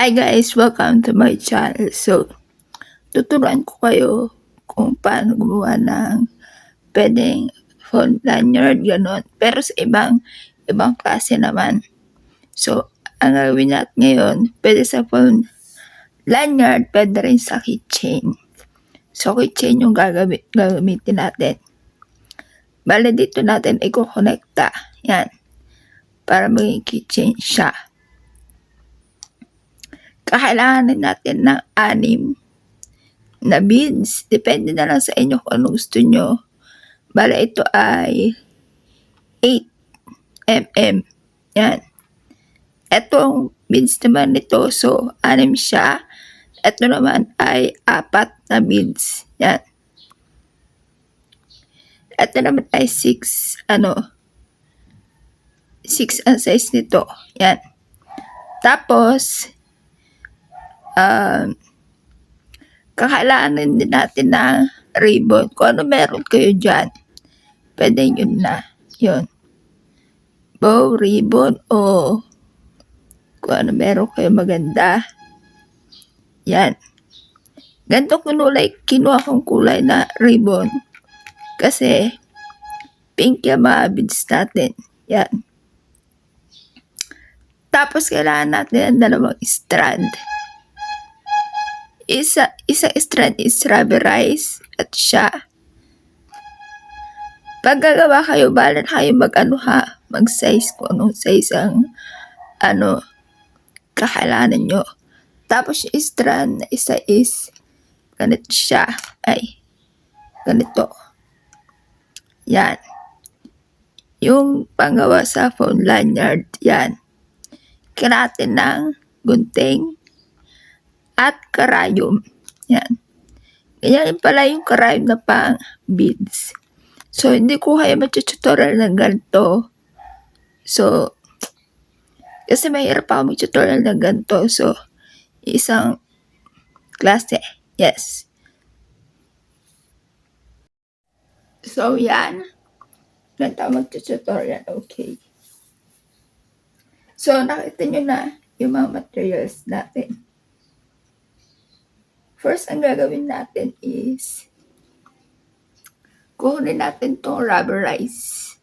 Hi guys! Welcome to my channel. So, tuturuan ko kayo kung paano gumawa ng pwedeng phone lanyard, gano'n. Pero sa ibang klase naman. So, ang gagawin natin ngayon, pwede sa phone lanyard, pwede rin sa keychain. So, keychain yung gagamitin natin. Bale, dito natin i-connecta. Yan. Para maging keychain siya. Kakailanganin natin ng 6 na beads. Depende na lang sa inyo kung ano gusto nyo. Bala ito ay 8 mm. Yan. Etong beads naman nito, so 6 siya. Ito naman ay 4 na beads. Yan. Ito naman ay 6 ang size nito. Yan. Tapos, kakailangan din natin ng ribbon. Kung ano meron kayo dyan, pwede yun na. Yun. Bow, ribbon, o kung ano meron kayo maganda. Yan. Ganito kinuha kong kulay na ribbon. Kasi, pink yung mga beads natin. Yan. Tapos, kailangan natin ng 2 strand. Isang strand is rubberized at siya. Pag gagawa kayo, balan kayo mag-size kung anong size ang kakailangan nyo. Tapos yung strand na isa is ganito siya. Ay, ganito. Yan. Yung panggawa sa phone lanyard, yan. Kailangan ng gunting at karayom. Yan. Ganyan pala yung karayom na pang beads. So, hindi ko kayo mag-tutorial ng ganito. So, kasi mahirap ako mag-tutorial ng ganito. So, isang klase. Yes. So, yan. Ganito mag-tutorial. Okay. So, nakita nyo na yung mga materials natin. First, ang gagawin natin is kukunin natin itong rubberize.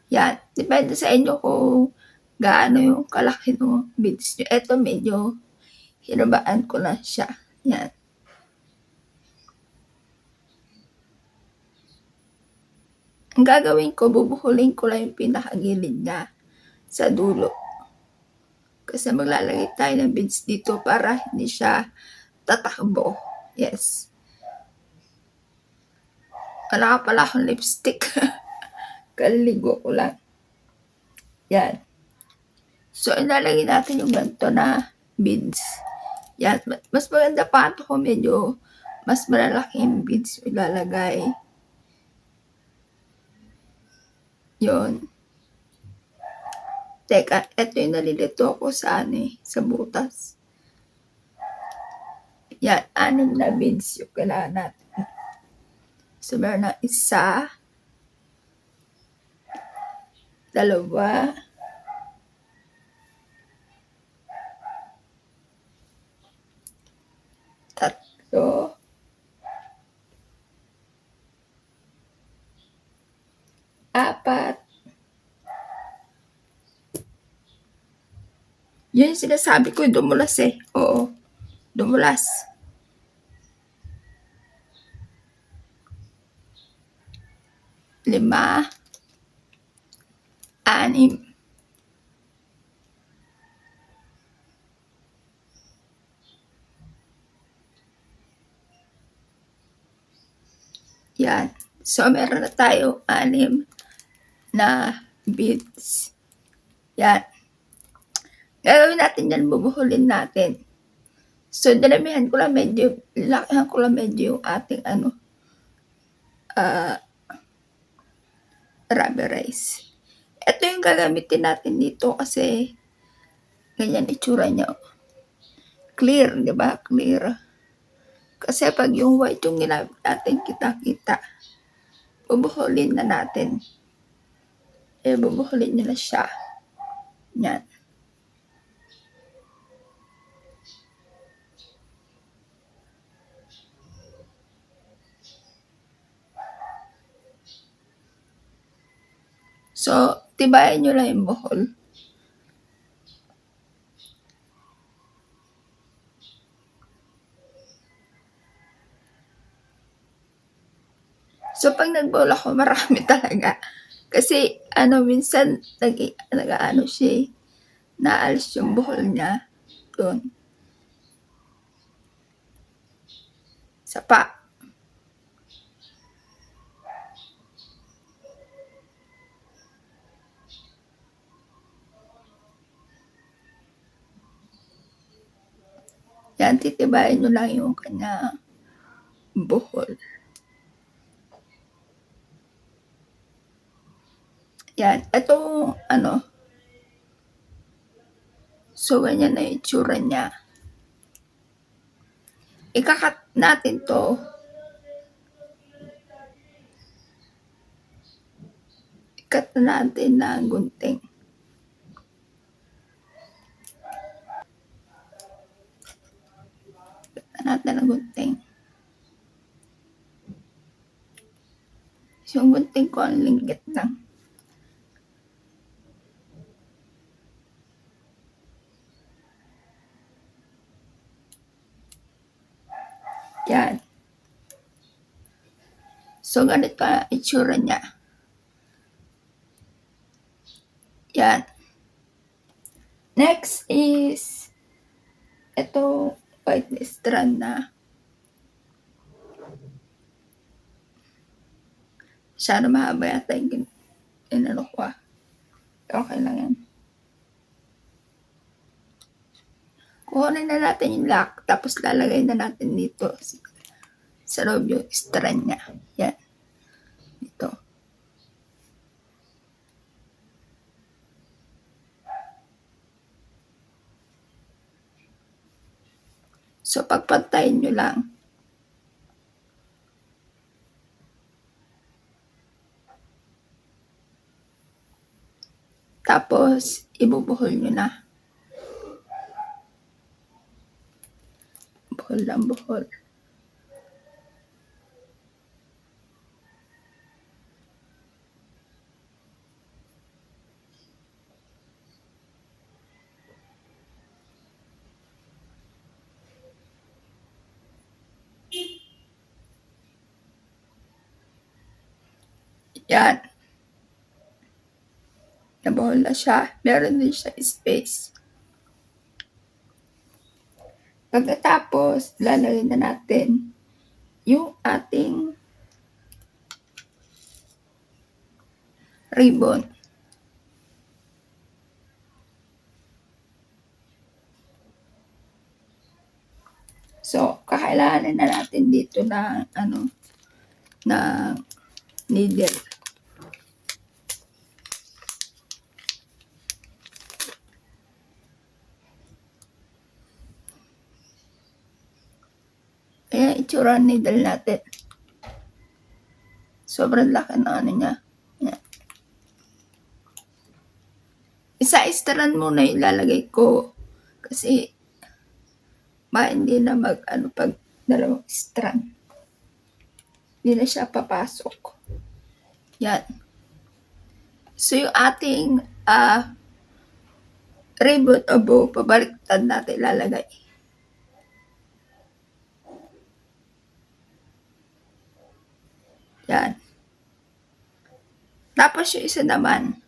Yan. Depende sa inyo kung gaano yung kalaki ng beads nyo. Ito medyo hinabaan ko na siya. Yan. Ang gagawin ko, bubuhulin ko lang yung pinakagilid niya sa dulo. Kasi maglalagay tayo ng beads dito para hindi siya tatakbo. Yes. Wala ka pala akong lipstick. Kaligo ko lang. Yan. So, ilalagay natin yung ganito na beads. Yan. Mas maganda pa ito kung medyo mas malalaking beads ilalagay. Yun. Teka, ito yung nalilito ko sa sa butas. Yan, 6 na beads yung kailangan natin. So, meron na 1, 2, 3, 4. Yan yung sinasabi ko, dumulas eh. Oo, dumulas. 5, 6. Yan. So, meron na tayo 6 na beads. Yan. Gagawin natin yan, bubuhulin natin. So, lakihan ko lang medyo yung ating rubberize. Ito yung gagamitin natin dito kasi ganyan itsura niya. Clear, di ba? Clear. Kasi pag yung white yung ginamit natin, kita-kita. Bubuhulin na natin. Bubuhulin nyo na siya. Yan. So, tibayan nyo lang yung buhol. So, pag nag-bowl ako, marami talaga. Kasi, minsan, nag-ano siya, naalis yung buhol niya doon. Sa pa. Yan, titibayan nyo lang yung kanya buhol. Yan, ito, so, ganyan na yung itsura niya. Ikakat natin to. Ikat na natin ng gunting. Ikat na natin ng gunting. So, yung gunting ko, ang linggit lang. Yan. So, ganito ang itsura niya. Yan. Next is, ito, white strand na. Masyado mahaba yata yung inano ko. Okay lang yan. Kukunin na natin yung lock, tapos lalagay na natin dito sa loob yung strand niya. Yan. Ito. So, pagpantayin nyo lang. Tapos, ibubuhol nyo na. Buhol lang, buhol. Yan. Nabuhol na siya. Meron din siya space. Pagkatapos, lalagay na natin yung ating ribbon. So, kakailanganin na natin dito na, na needle. Ayan, itsura ng needle natin. Sobrang laki na niya. Ayan. Isa strand muna yung ilalagay ko. Kasi, hindi na pag dalawang strand. Hindi na siya papasok. Yan. So, yung ating ribbon o bow, pabaliktad natin ilalagay. Yan. Tapos yung isa naman,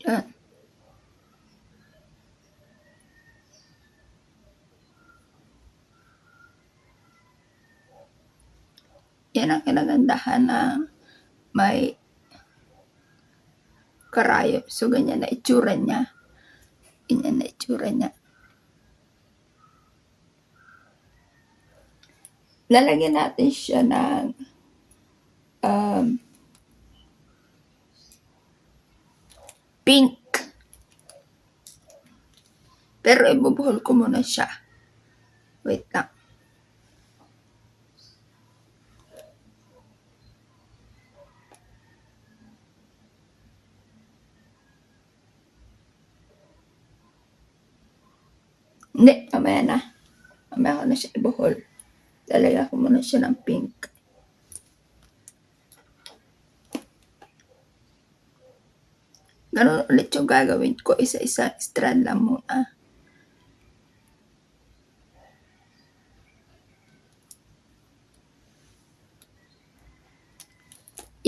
yan. Yan ang kinagandahan na may karayo. So, ganyan na itsura niya. Ganyan na itsura niya. Lalagyan natin siya ng pink. Pero ibubuhol ko muna siya. Wait lang. Hindi, mamaya na. Mamaya ko na siya ibuhol. Lalagyan ko muna siya ng pink. Ganun ulit yung gagawin ko. Isa-isa strand lang muna.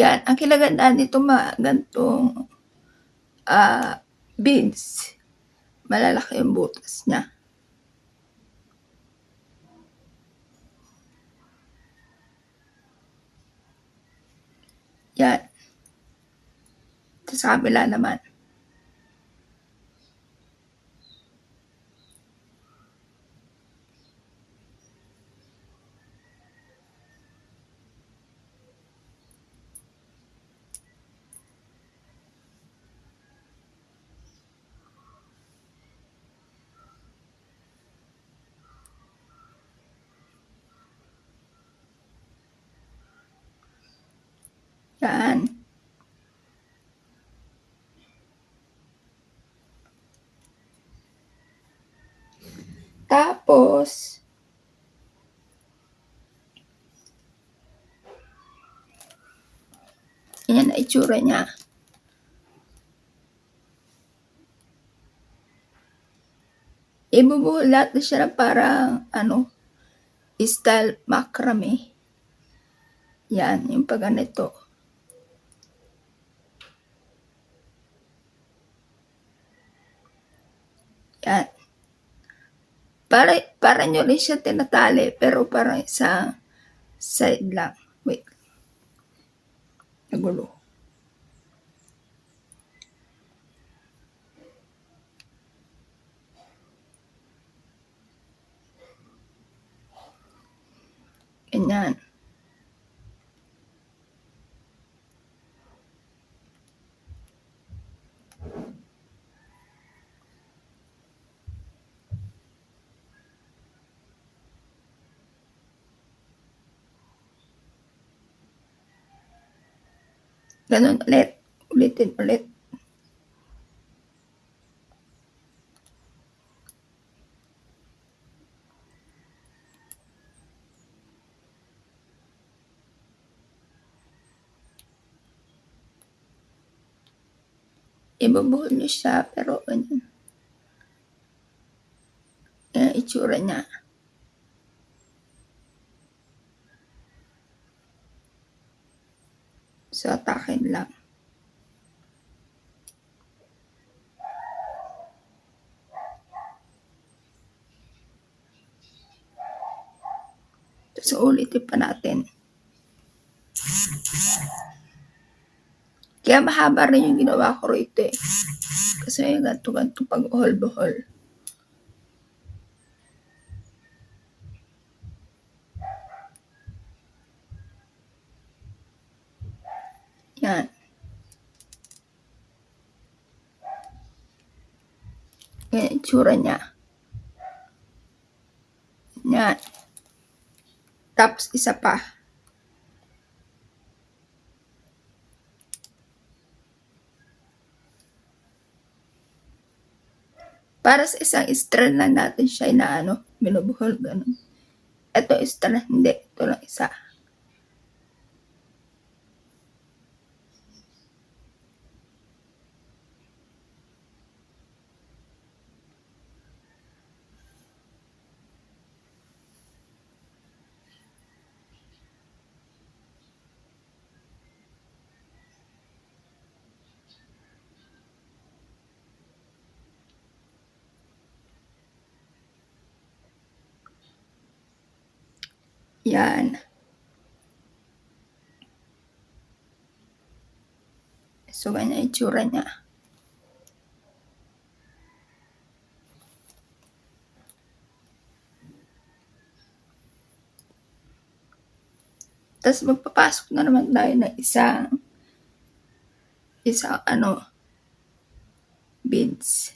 Yan. Ang kinagandaan nito mga gantong beads. Malalaki yung butas niya. Yan. Sa kabila naman. Yan. Tapos, yan na itsura niya. Ibubuhol natin siya na parang, style macrame. Yan, yung pag ganito. Yan. Para nyo rin siya tinatali, pero parang isang side lang. Wait. Nagulo. Ganyan. Ganun ulit. Ulitin ulit. Ibubuhol nyo siya, pero ganyan. Yan ang itsura niya. So, atakin lang. So, ulitin pa natin. Kaya mahaba rin yung ginawa ko rito eh. Kasi ganito-ganito pag-buhol-buhol. Yan. Yan yung itsura niya. Yan. Tapos isa pa. Para sa isang strand lang natin siya na binubuhol ganun. Ito strand, hindi. Ito lang isa. Yan. So, ganyan yung itsura niya. Tapos magpapasok na naman tayo ng isang beads.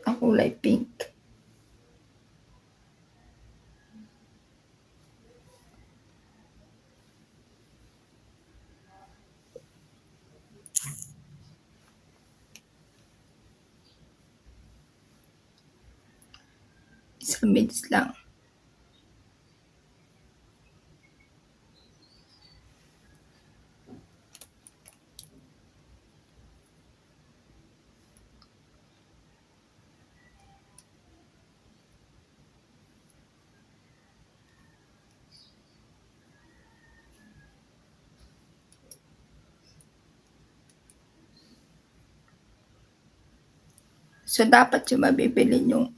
Ang kulay pink. Isang beads lang. So, dapat yung mabibili yung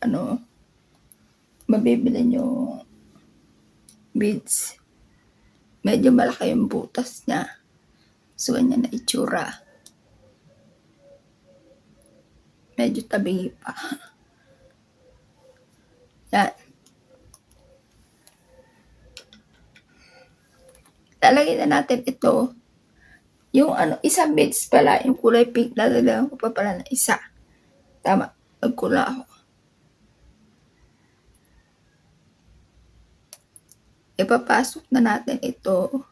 beads. Medyo malaki yung butas niya. So, ganyan na itsura. Medyo tabi pa. Yan. Lalagyan na natin ito. Yung isang beads pala, yung kulay pink, lalagyan ko pa pala ng isa. Tama, nagkula ako. Ipapasok na natin ito.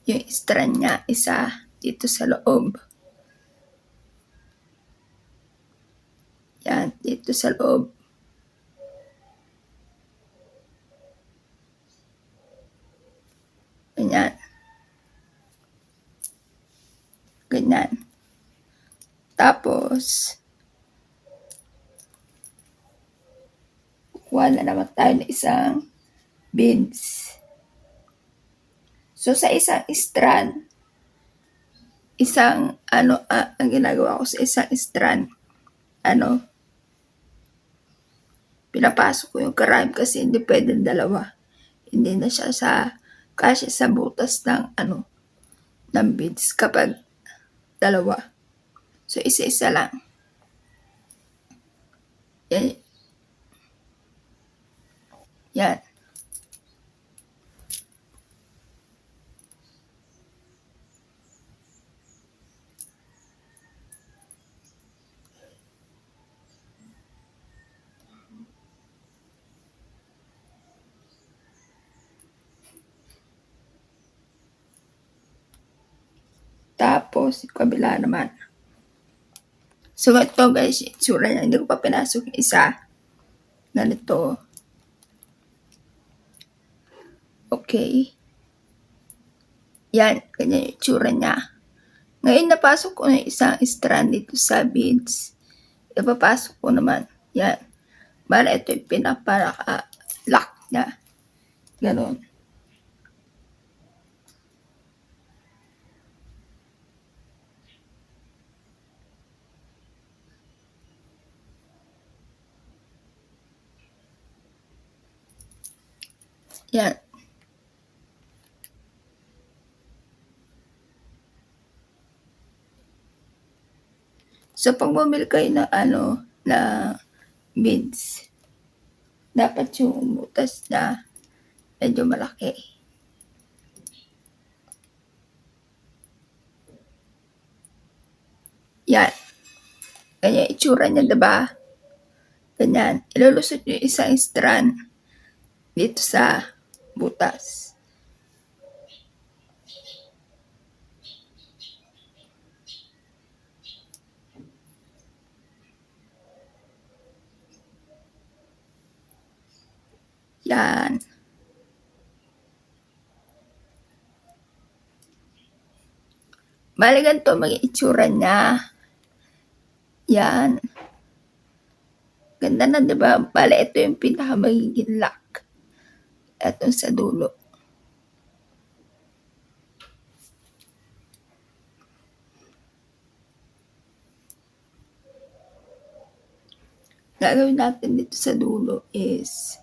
Yung strand niya, isa dito sa loob. Yan, dito sa loob. Ganyan. Ganyan. Tapos, kuha na naman tayo ng isang beads. So, sa isang strand, ang ginagawa ko sa isang strand, pinapasok ko yung karayom kasi hindi pwedeng dalawa. Hindi na siya kasi sa butas ng beads kapag dalawa. So, isa-isa lang. Yan. Yan. Tapos, kabila naman. So, ito guys, itsura niya. Hindi ko pa pinasok yung isa. Ganito. Okay. Yan, ganyan yung itsura niya. Ngayon, napasok ko na isang strand dito sa beads. Ipapasok ko naman. Yan. Bala, ito yung pinapaka-lock niya. Ganon. Yan. So, pag bumili kayo na beads, dapat yung butas na medyo malaki. Yan. Ganyan itsura niya, diba? Ganyan. Ilulusot nyo isang strand dito sa butas. Yan. Bali ganito maging itsura niya. Yan. Ganda na, diba? Bali, ito yung pinaka magiging lock. Ito sa dulo. Gagawin natin dito sa dulo is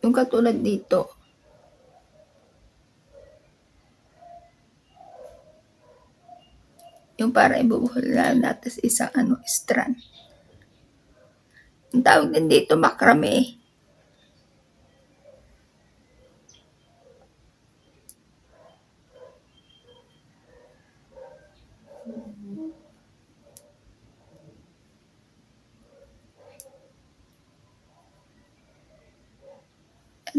yung katulad dito. Yung para ibubuhol natin sa isang strand. Ang tawag din dito, macrame.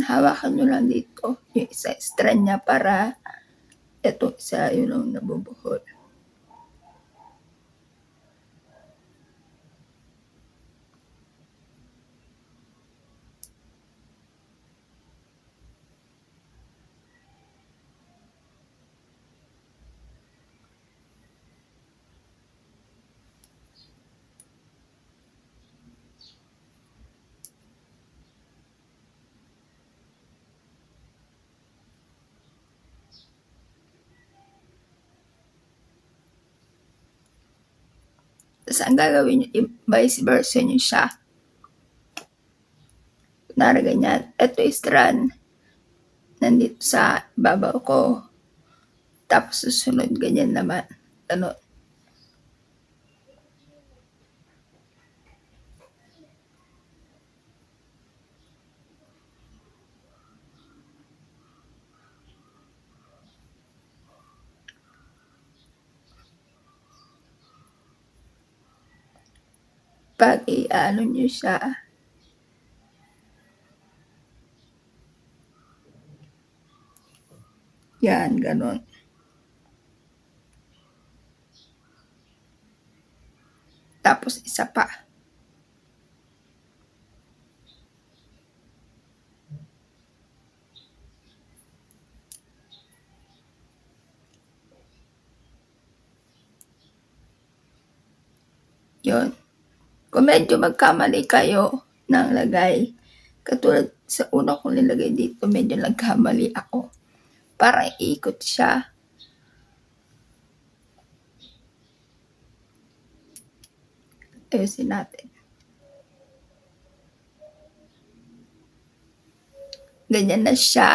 Hawakan nyo lang dito yung isa strand niya para ito isa yun ang nabubuhol. Tapos ang gagawin nyo, vice versa nyo siya. Kunwari ganyan. Ito is strand. Nandito sa babaw ko. Tapos susunod ganyan naman. Ganun. Pag i-ano nyo siya, yan, ganun. Tapos isa pa. Yun. Kung medyo magkamali kayo ng lagay, katulad sa una kong nilagay dito, medyo nagkamali ako. Parang iikot siya. Ayusin natin. Ganyan na siya.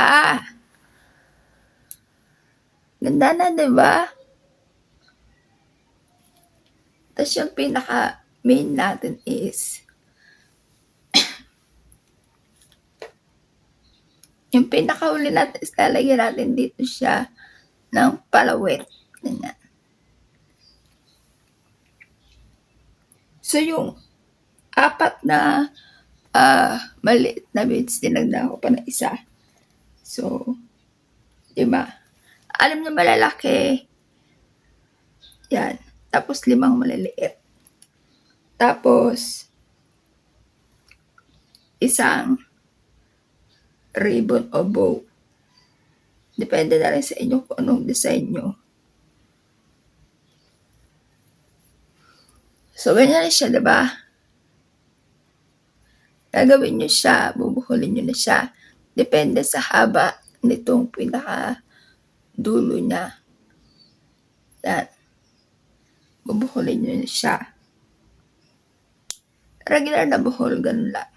Ganda na, diba? Tapos yung pinaka main natin is yung pinakahuli natin is lalagyan natin dito siya ng palawet. Ganyan. So yung apat na maliit na beads, dinagdagan ko pa ng isa. So, diba? Alam niyo malalaki. Yan. Tapos 5 maliliit. Tapos, isang ribbon o bow. Depende na rin sa inyo kung anong design nyo. So, ganyan na siya, diba? Gagawin nyo siya, bubuhulin nyo na siya. Depende sa haba nitong pinaka dulo niya. Yan. Bubuhulin nyo na siya. Regular na buhol, ganun lang.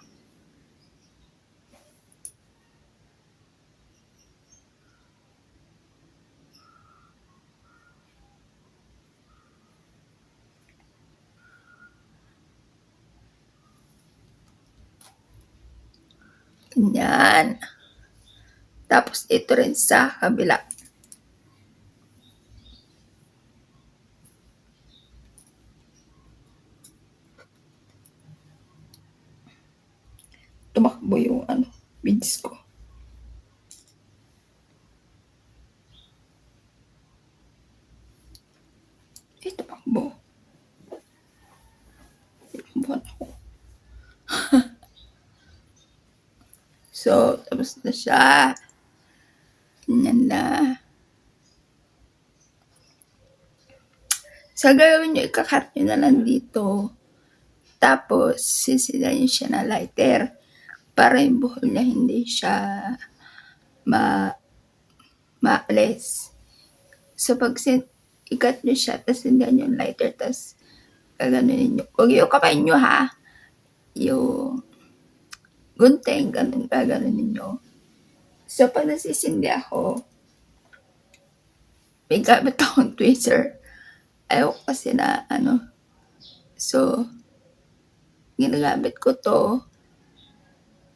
Ganyan. Tapos ito rin sa kabila. Tumakbo yung beads ko. Tumakbo. Tumakbo ako. So, tapos na siya. Ganyan na. So, gagawin nyo, ikakat nyo na lang dito. Tapos, sisilan nyo siya na lighter. Para yung buhol niya hindi siya maalis. So, pag ikat nyo siya, tapos sindihan nyo yung lighter, tapos gaganunin nyo. Huwag yung kamay nyo, ha? Yung gunting, ganun gaganunin nyo. So, pag nasisindi ako, may gamit akong tweezer. Ayaw kasi na, so, ginagamit ko to,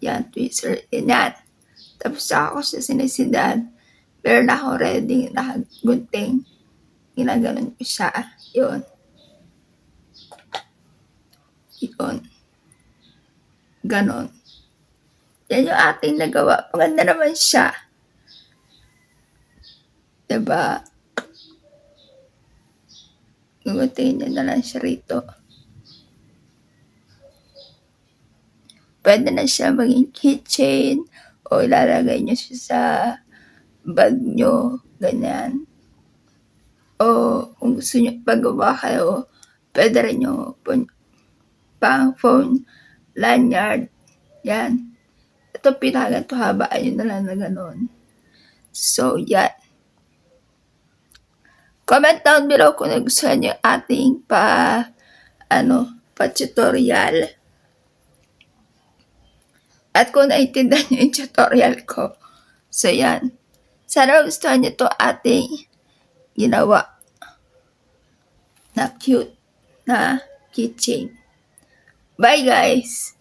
yan, tweezer, yan. Tapos ako siya sinisindahan, meron na akong ready, nakagunting, ginaganon ko siya, yun. Yun. Ganon. Yan yung ating nagawa. Maganda naman siya. Diba? Guguntingin nyo na lang siya rito. Pwede na siya maging keychain o ilalagay nyo siya sa bag nyo. Ganyan. O kung gusto nyo pagawa kayo, pwede rin nyo pang phone, lanyard. Yan. Ito pinakaganto haba. Ayun na lang na ganon. So, yan. Comment down below kung nagustuhan nyo ating pa-tutorial. At kung naintindihan niyo yung tutorial ko, so yan. Sana gustuhan niyo to ating ginawa na cute na keychain. Bye guys!